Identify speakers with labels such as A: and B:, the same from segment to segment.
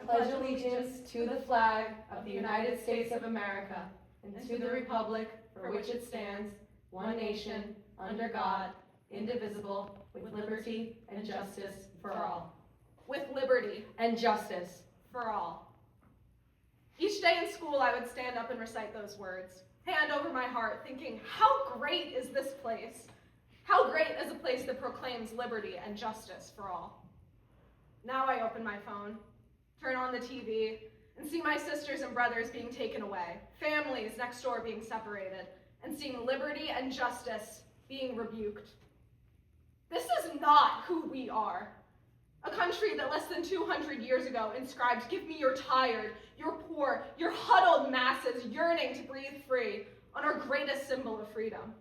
A: pledge allegiance to the flag of the United States of America and to the republic for which it stands, one nation, under God, indivisible, with liberty and justice for all.
B: With liberty
A: and justice
B: for all. Each day in school, I would stand up and recite those words, hand over my heart, thinking, how great is this place? How great is a place that proclaims liberty and justice for all? Now I open my phone, turn on the TV, and see my sisters and brothers being taken away, families next door being separated, and seeing liberty and justice being rebuked. This is not who we are. A country that less than 200 years ago inscribed, "Give me your tired, your poor, your huddled masses yearning to breathe free," on our greatest symbol of freedom.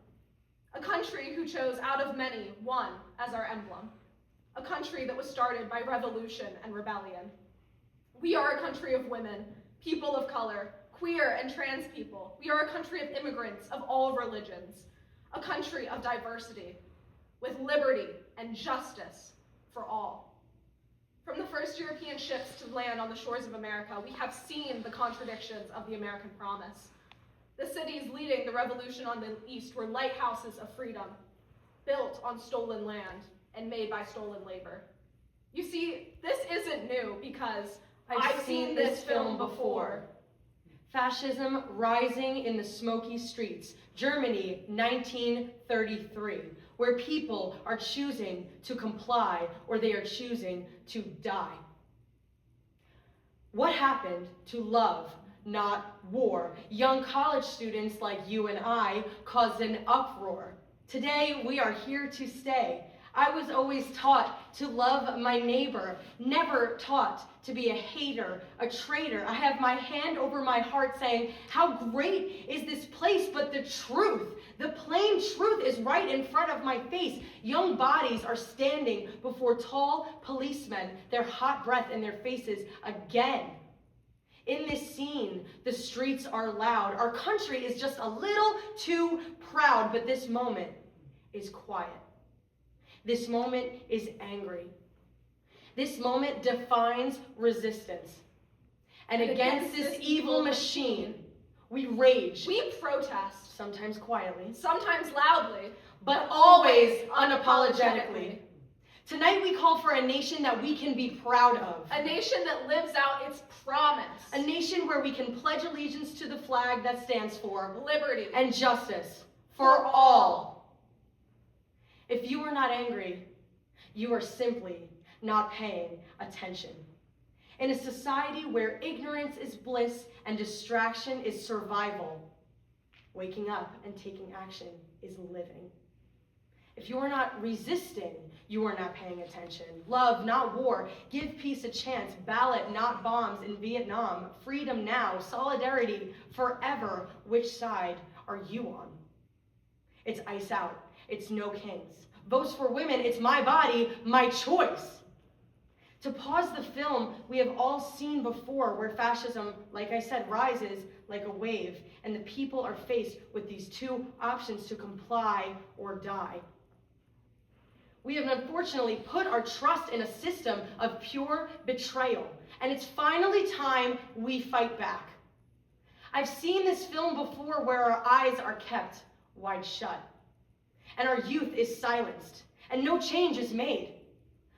B: A country who chose out of many one as our emblem. A country that was started by revolution and rebellion. We are a country of women, people of color, queer and trans people. We are a country of immigrants of all religions. A country of diversity, with liberty and justice for all. From the first European ships to land on the shores of America, we have seen the contradictions of the American promise. The cities leading the revolution on the East were lighthouses of freedom, built on stolen land and made by stolen labor. You see, this isn't new because I've seen this film before.
A: Fascism rising in the smoky streets, Germany, 1933, where people are choosing to comply or they are choosing to die. What happened to love, not war? Young college students like you and I caused an uproar. Today, we are here to stay. I was always taught to love my neighbor, never taught to be a hater, a traitor. I have my hand over my heart saying, how great is this place? But the truth, the plain truth is right in front of my face. Young bodies are standing before tall policemen, their hot breath in their faces again. In this scene, the streets are loud. Our country is just a little too proud, but this moment is quiet. This moment is angry. This moment defines resistance. And against this evil machine, we rage.
B: We protest.
A: Sometimes quietly.
B: Sometimes loudly.
A: But always unapologetically. Tonight we call for a nation that we can be proud of.
B: A nation that lives out its promise.
A: A nation where we can pledge allegiance to the flag that stands for
B: liberty
A: and justice for all. If you are not angry, you are simply not paying attention. In a society where ignorance is bliss and distraction is survival, waking up and taking action is living. If you are not resisting, you are not paying attention. Love, not war. Give peace a chance. Ballot, not bombs in Vietnam. Freedom now. Solidarity forever. Which side are you on? It's ice out. It's no kings. Votes for women, it's my body, my choice. To pause the film we have all seen before, where fascism, like I said, rises like a wave, and the people are faced with these two options to comply or die. We have unfortunately put our trust in a system of pure betrayal, and it's finally time we fight back. I've seen this film before where our eyes are kept wide shut. And our youth is silenced, and no change is made.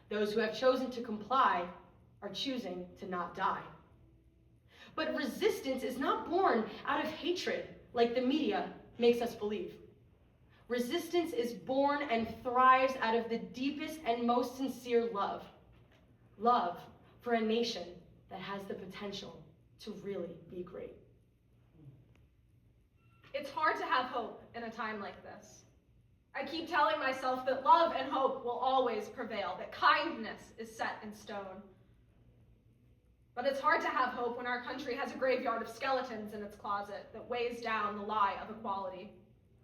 A: Those who have chosen to comply are choosing to not die. But resistance is not born out of hatred, like the media makes us believe. Resistance is born and thrives out of the deepest and most sincere love. Love for a nation that has the potential to really be great.
B: It's hard to have hope in a time like this. I keep telling myself that love and hope will always prevail, that kindness is set in stone. But it's hard to have hope when our country has a graveyard of skeletons in its closet that weighs down the lie of equality.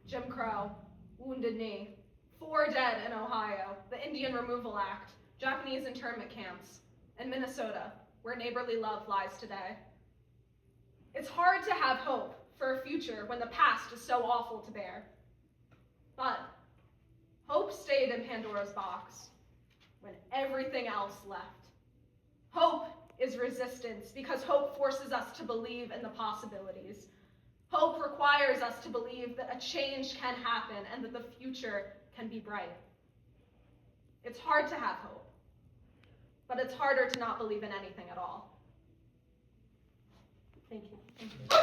B: Jim Crow, Wounded Knee, 4 dead in Ohio, the Indian Removal Act, Japanese internment camps, and Minnesota, where neighborly love lies today. It's hard to have hope for a future when the past is so awful to bear. But hope stayed in Pandora's box when everything else left. Hope is resistance, because hope forces us to believe in the possibilities. Hope requires us to believe that a change can happen and that the future can be bright. It's hard to have hope, but it's harder to not believe in anything at all.
A: Thank you.